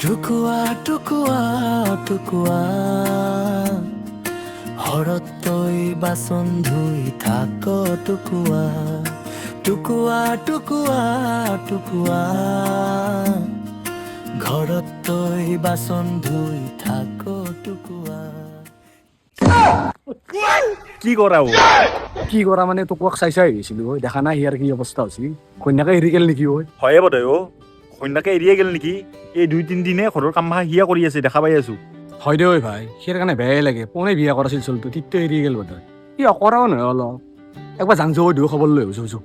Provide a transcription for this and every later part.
টুকুয়া টুকুয়া টুকুয়া হৰত তই বাচন ধুই থাক টুকুয়া টুকুয়া টুকুয়া টুকুয়া ঘৰত তই বাচন ধুই থাক টুকুয়া কি কৰা কি কৰা মানে তোক চাই চাই আহিছিলো দেখা নাই ইয়াৰ কি অৱস্থা হৈছে কন্যাকে এৰি গেল নেকি হয়ে বোধহয় কন্যাকে এৰিয়ে গেল নেকি এই 2-3 দিনে ঘৰৰ কাম হিয়া কৰি আছে দেখা পাই আছো হয় দে ভাই সেই কাৰণে বেয়াই লাগে পোনে বিয়া কৰাছিল চলটো তিতটো এৰি গেল বোধহয় সি অকৰাও নহয় অলপ একবাৰ জাং যাব দিও খবৰ লৈ আহিছো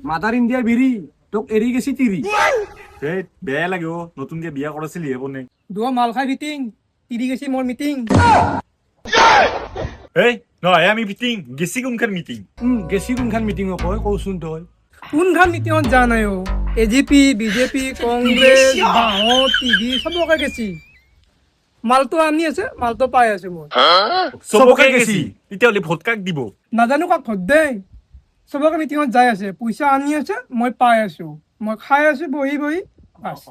মাদাৰ ইণ্ডিয়া বিৰি তোক এৰি গেছি তিৰি বেয়া লাগে নতুনকে বিয়া কৰাছিল হেবনে দুয়া মাল খাই ফিটিং তিৰি গেছি মোৰ মিটিং এই নহয় আমি মিটিং গেছি কোনখান মিটিং গেছি কোনখান মিটিং কয় কওচোন তই কোনখান মিটিঙত যা নাই এজিপি বিজেপি কংগ্ৰেছ বাঁহত টিভি চবকে গেছি মালটো আনি আছে মালটো পাই আছে মই চবকে গেছি তেতিয়াহ'লে ভোট কাক দিব নাজানো কাক ভোট দে চবকে মিটিঙত যাই আছে পইচা আনি আছে মই পাই আছো মই খাই আছো বহি বহি বাছ